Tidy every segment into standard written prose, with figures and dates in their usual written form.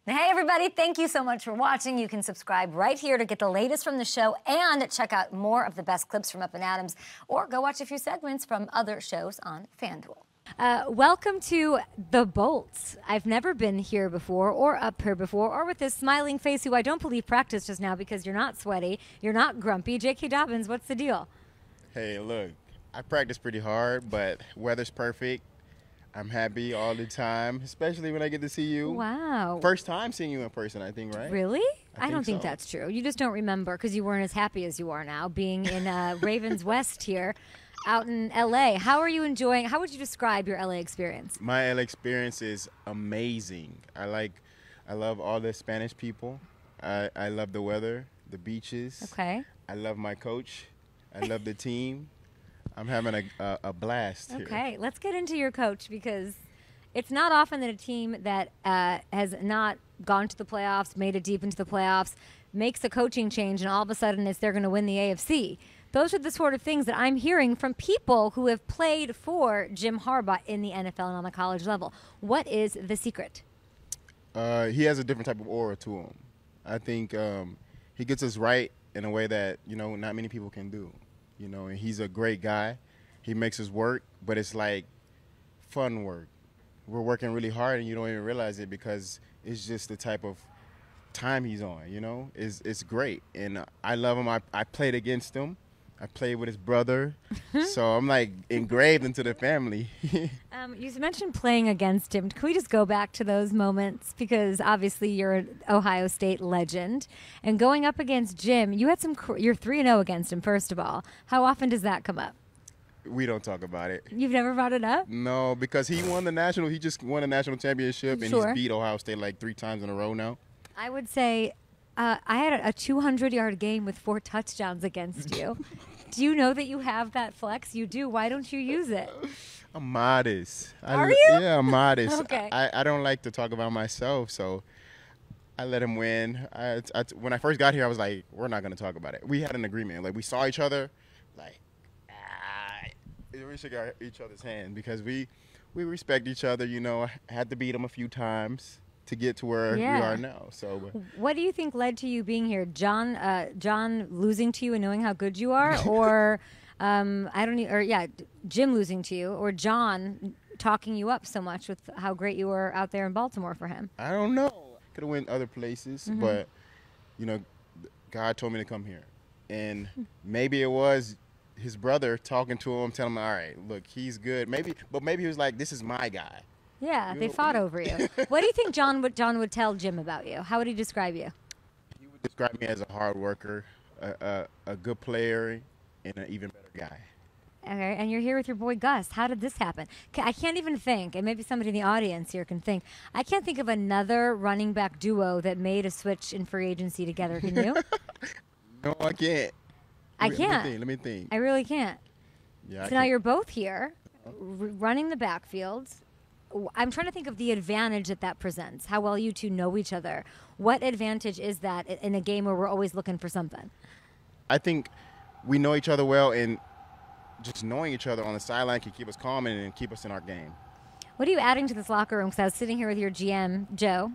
Hey everybody, thank you so much for watching. You can subscribe right here to get the latest from the show and check out more of the best clips from Up and Adams, or go watch a few segments from other shows on FanDuel. Welcome to the Bolts. I've never been here before or up here before or with this smiling face who I don't believe practiced just now because you're not sweaty, you're not grumpy. J.K. Dobbins, what's the deal? Hey, look, I practice pretty hard, but weather's perfect. I'm happy all the time, especially when I get to see you. Wow. First time seeing you in person, I think, right? Really? I don't think so. that's true. You just don't remember because you weren't as happy as you are now being in Ravens West here out in L.A. How are you enjoying, how would you describe your L.A. experience? My LA experience is amazing. I love all the Spanish people. I love the weather, the beaches. Okay. I love my coach. I love the team. I'm having a blast here. Okay, let's get into your coach because it's not often that a team that has not gone to the playoffs, made it deep into the playoffs, makes a coaching change, and all of a sudden they're going to win the AFC. Those are the sort of things that I'm hearing from people who have played for Jim Harbaugh in the NFL and on the college level. What is the secret? He has a different type of aura to him. I think he gets us right in a way that, not many people can do. And he's a great guy. He makes us work, but it's like fun work. We're working really hard, and you don't even realize it because it's just the type of time he's on, It's great, and I love him. I played against him. I played with his brother, so I'm like engraved into the family. You mentioned playing against him. Can we just go back to those moments? Because obviously you're an Ohio State legend. And going up against Jim, you're 3-0 against him, first of all. How often does that come up? We don't talk about it. You've never brought it up? No, because he just won the national championship, and Sure. he's beat Ohio State like 3 times in a row now. I would say I had a 200-yard game with 4 touchdowns against you. Do you know that you have that flex? You do. Why don't you use it? I'm modest. Are you? Yeah, I'm modest. Okay. I don't like to talk about myself, so I let him win. When I first got here, I was like, we're not going to talk about it. We had an agreement. Like, we saw each other, we shook each other's hand because we respect each other. I had to beat him a few times to get to where we are now. So, what do you think led to you being here? John losing to you and knowing how good you are, or Jim losing to you, or John talking you up so much with how great you were out there in Baltimore for him? I don't know. Could have went other places, but God told me to come here, and maybe it was his brother talking to him, telling him, all right, look, he's good. Maybe he was like, this is my guy. Yeah, they fought over you. What do you think John would tell Jim about you? How would he describe you? He would describe me as a hard worker, a good player, and an even better guy. Okay, and you're here with your boy Gus. How did this happen? I can't even think, and maybe somebody in the audience here can think. I can't think of another running back duo that made a switch in free agency together. Can you? No, I can't. I can't. Let me think. I really can't. Yeah. So now you're both here, running the backfields. I'm trying to think of the advantage that presents, how well you two know each other. What advantage is that in a game where we're always looking for something? I think we know each other well, and just knowing each other on the sideline can keep us calm and keep us in our game. What are you adding to this locker room? Because I was sitting here with your GM, Joe,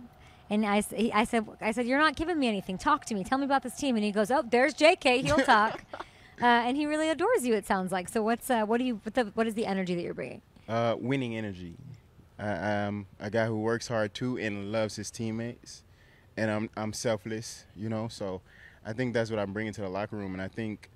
and I said, you're not giving me anything. Talk to me. Tell me about this team. And he goes, oh, there's JK. He'll talk. And he really adores you, it sounds like. So what is the energy that you're bringing? Winning energy. I'm a guy who works hard too and loves his teammates, and I'm selfless, So I think that's what I'm bringing to the locker room, and I think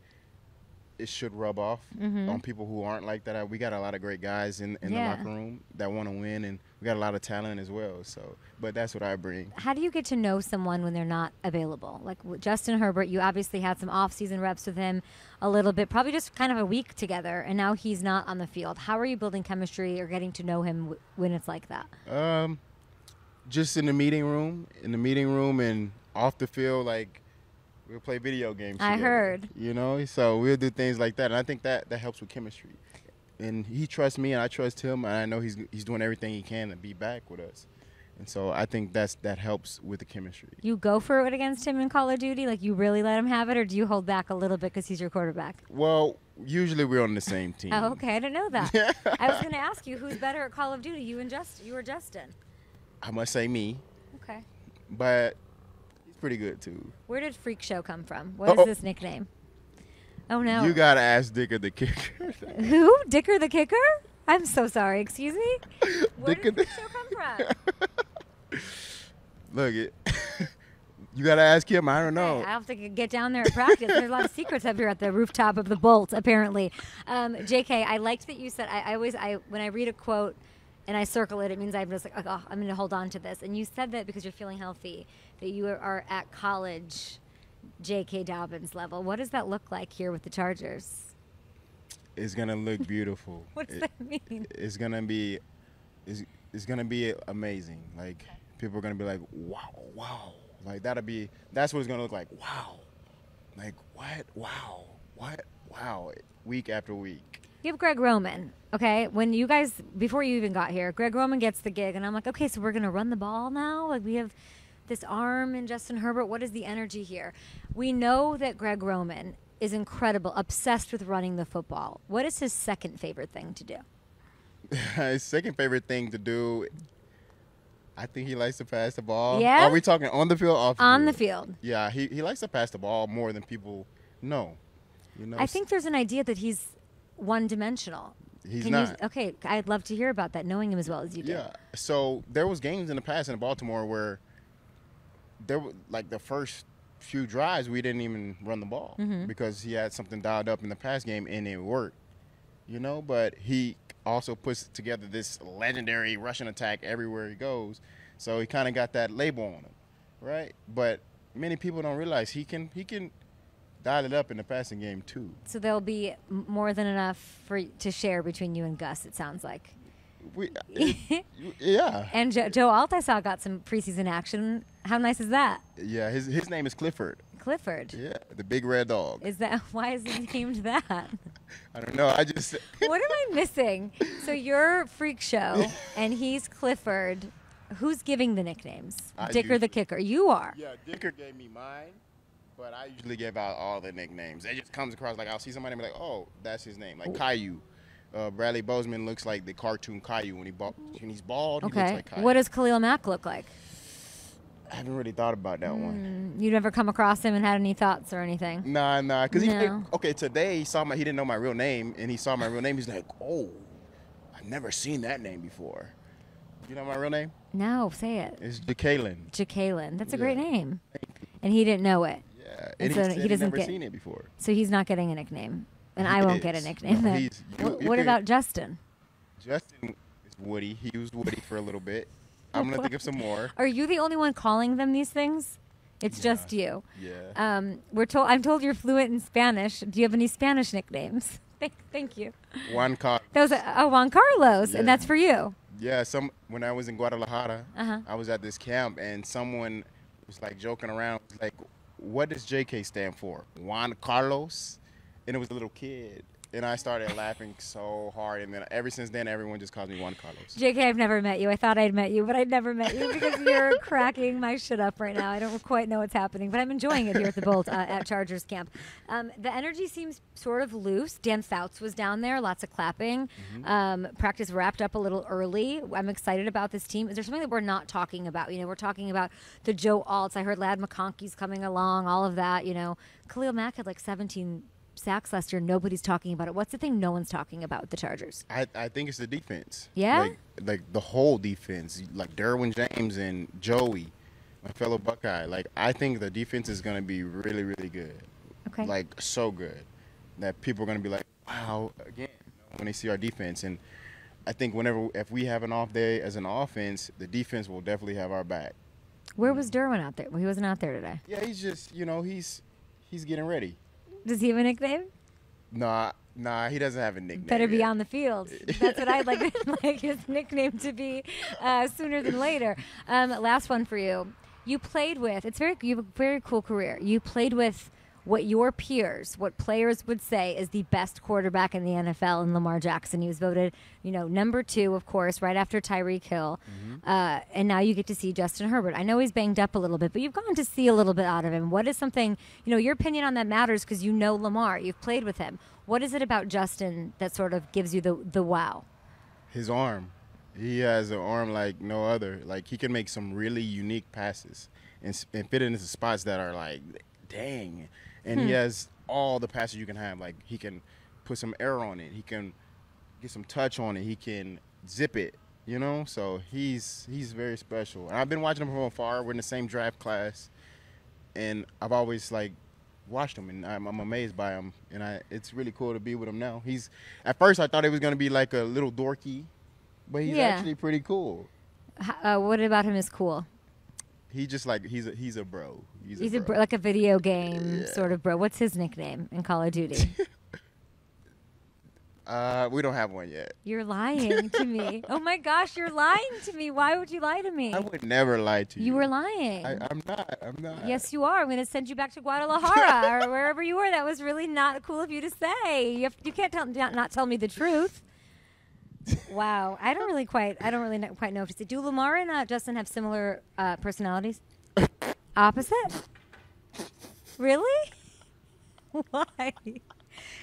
it should rub off on people who aren't like that. We got a lot of great guys in the locker room that want to win, and we got a lot of talent as well. So, but that's what I bring. How do you get to know someone when they're not available? Like Justin Herbert, you obviously had some off-season reps with him a little bit, probably just kind of a week together, and now he's not on the field. How are you building chemistry or getting to know him when it's like that? Just in the meeting room, and off the field, like we'll play video games together. I heard. So we'll do things like that, and I think that helps with chemistry. And he trusts me, and I trust him, and I know he's doing everything he can to be back with us. And so I think that helps with the chemistry. You go for it against him in Call of Duty? Like you really let him have it, or do you hold back a little bit because he's your quarterback? Well, usually we're on the same team. Oh, okay. I didn't know that. I was going to ask you who's better at Call of Duty, you or Justin? I must say me. Okay. but he's pretty good too. Where did Freak Show come from? What is this nickname? Oh, no. You got to ask Dicker the Kicker. Who? Dicker the Kicker? I'm so sorry. Excuse me? Where Dicker did Freak Show come from? Look, you got to ask him. I don't know. I have to get down there and practice. There's a lot of secrets up here at the rooftop of the Bolt, apparently. JK, I liked that you said, when I read a quote and I circle it, it means I'm just like, oh, I'm going to hold on to this. And you said that because you're feeling healthy, that you are at college J.K. Dobbins level. What does that look like here with the Chargers? It's gonna look beautiful. What does that mean? It's gonna be amazing. Like people are gonna be like, wow. Like that's what it's gonna look like. Wow. Like what? Wow. Week after week. You have Greg Roman, okay? When you guys, before you even got here, Greg Roman gets the gig, and I'm like, okay, so we're gonna run the ball now? Like we have this arm and Justin Herbert. What is the energy here? We know that Greg Roman is incredible, obsessed with running the football. What is his second favorite thing to do? His second favorite thing to do, I think he likes to pass the ball. Yeah? Are we talking on the field or off the field? On the field. Yeah, he likes to pass the ball more than people know. You know, I think there's an idea that he's one-dimensional. He's not. Okay, I'd love to hear about that, knowing him as well as you do. Yeah. So there was games in the past in Baltimore where there were like the first few drives we didn't even run the ball because he had something dialed up in the pass game and it worked. You know, but he also puts together this legendary rushing attack everywhere he goes. So he kind of got that label on him, right? But many people don't realize he can dial it up in the passing game too. So there'll be more than enough to share between you and Gus, it sounds like. Yeah. And Joe Alt, I saw, got some preseason action. How nice is that? Yeah, his name is Clifford. Clifford. Yeah, the big red dog. Is that why is he named that? I don't know. I just. What am I missing? So you're Freak Show, and he's Clifford. Who's giving the nicknames? Dicker the Kicker. You are. Yeah, Dicker gave me mine, but I usually give out all the nicknames. It just comes across like I'll see somebody and be like, oh, that's his name. Like Caillou. Bradley Bozeman looks like the cartoon Caillou when he's bald. He looks like Caillou. What does Khalil Mack look like? I haven't really thought about that one. You never come across him and had any thoughts or anything? Nah. Because today he didn't know my real name, and he saw my real name. He's like, oh, I've never seen that name before. You know my real name? No, say it. It's Jacalen. Jacalen. That's a great name. And he didn't know it. Yeah. And so he doesn't never seen it before. So he's not getting a nickname. And I won't get a nickname then. What about Justin? Justin is Woody. He was Woody for a little bit. I'm going to think of some more. Are you the only one calling them these things? It's just you. Yeah. I'm told you're fluent in Spanish. Do you have any Spanish nicknames? Thank you. Juan Carlos. Juan Carlos, Yeah. and that's for you. Yeah, when I was in Guadalajara, I was at this camp, and someone was like joking around, like, what does JK stand for? Juan Carlos? And it was a little kid. And I started laughing so hard. And then ever since then, everyone just calls me Juan Carlos. JK, I've never met you. I thought I'd met you, but I'd never met you because you're cracking my shit up right now. I don't quite know what's happening, but I'm enjoying it here at the Bolt at Chargers camp. The energy seems sort of loose. Dan Fouts was down there, lots of clapping. Practice wrapped up a little early. I'm excited about this team. Is there something that we're not talking about? You know, we're talking about the Joe Alts. I heard Ladd McConkey's coming along, all of that. You know, Khalil Mack had like 17 sacks last year. Nobody's talking about it. What's the thing no one's talking about with the Chargers? I think it's the defense. Yeah? Like the whole defense. Like Derwin James and Joey, my fellow Buckeye. Like, I think the defense is going to be really, really good. Okay. Like, so good that people are going to be like, wow, again, when they see our defense. And I think if we have an off day as an offense, the defense will definitely have our back. Where was Derwin out there? Well, he wasn't out there today. Yeah, he's just, he's getting ready. Does he have a nickname? Nah, he doesn't have a nickname. Better be yet. on the field. That's what I'd like his nickname to be sooner than later. Last one for you. You played with, you have a very cool career. You played with what your peers, what players would say is the best quarterback in the NFL in Lamar Jackson. He was voted, number 2, of course, right after Tyreek Hill. And now you get to see Justin Herbert. I know he's banged up a little bit, but you've gotten to see a little bit out of him. What is something, your opinion on that matters because you know Lamar. You've played with him. What is it about Justin that sort of gives you the wow? His arm. He has an arm like no other. Like, he can make some really unique passes and fit into spots that are like, dang. And he has all the passes you can have. Like, he can put some air on it. He can get some touch on it. He can zip it, you know? So he's very special. And I've been watching him from afar. We're in the same draft class. And I've always, like, watched him, and I'm amazed by him. And it's really cool to be with him now. At first, I thought he was going to be, like, a little dorky. But he's actually pretty cool. What about him is cool? He just like he's a bro. He's a bro, like a video game sort of bro. What's his nickname in Call of Duty? We don't have one yet. You're lying to me. Oh my gosh, you're lying to me. Why would you lie to me? I would never lie to you. You were lying. I'm not. Yes, you are. I'm going to send you back to Guadalajara or wherever you were. That was really not cool of you to say. You can't not tell me the truth. Wow, I don't really quite know if to say. Do Lamar and Justin have similar personalities? Opposite? Really? Why?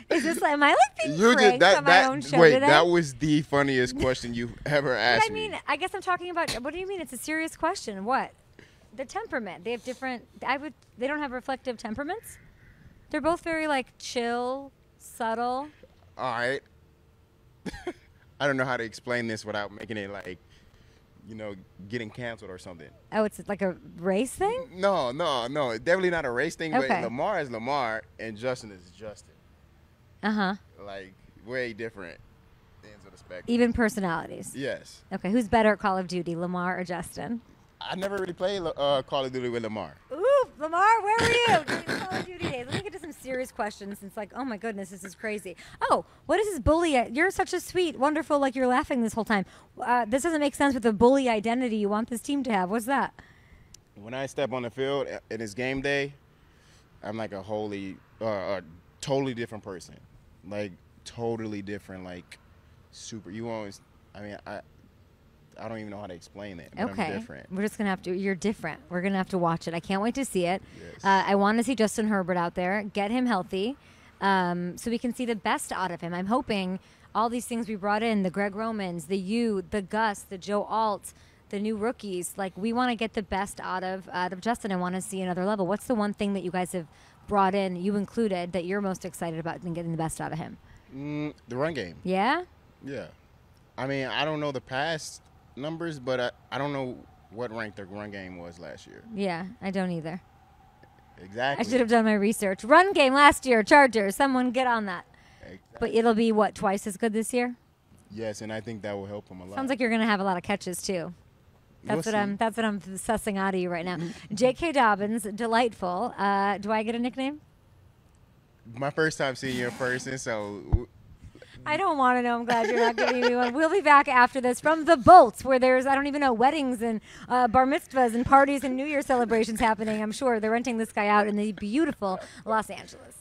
Is this am I like being pranked on my own show today? That was the funniest question you've ever asked me. I mean, I guess I'm talking about. What do you mean? It's a serious question. What? The temperament. They have different. They don't have reflective temperaments. They're both very like chill, subtle. All right. I don't know how to explain this without making it like, getting canceled or something. Oh, it's like a race thing? No. Definitely not a race thing, okay. But Lamar is Lamar and Justin is Justin. Uh-huh. Like, way different ends of the spectrum. Even personalities? Yes. Okay, who's better at Call of Duty, Lamar or Justin? I never really played Call of Duty with Lamar. Ooh, Lamar, where were you during the Call of Duty days? Let me get to some serious questions since, like, oh my goodness, this is crazy. Oh, what is this bully? You're such a sweet, wonderful, like you're laughing this whole time. This doesn't make sense with the bully identity you want this team to have. What's that? When I step on the field and it's game day, I'm like a totally different person. Like, totally different, like, super. You always, I don't even know how to explain it, but okay. I'm different. We're just going to have to, you're different. We're going to have to watch it. I can't wait to see it. Yes. I want to see Justin Herbert out there, get him healthy, so we can see the best out of him. I'm hoping all these things we brought in, the Greg Romans, the Gus, the Joe Alt, the new rookies, like we want to get the best out of Justin. I want to see another level. What's the one thing that you guys have brought in, you included, that you're most excited about and getting the best out of him? The run game. Yeah? Yeah. I mean, I don't know the past numbers, but I don't know what rank their run game was last year. Yeah, I don't either. Exactly. I should have done my research. Run game last year, Chargers. Someone get on that. Exactly. But it'll be, what, twice as good this year? Yes, and I think that will help them a lot. Sounds like you're going to have a lot of catches, too. That's what I'm sussing out of you right now. J.K. Dobbins, delightful. Do I get a nickname? My first time seeing you in person, so... I don't want to know. I'm glad you're not giving me one. We'll be back after this from the Bolts, where there's, I don't even know, weddings and bar mitzvahs and parties and New Year celebrations happening. I'm sure they're renting this guy out in the beautiful Los Angeles.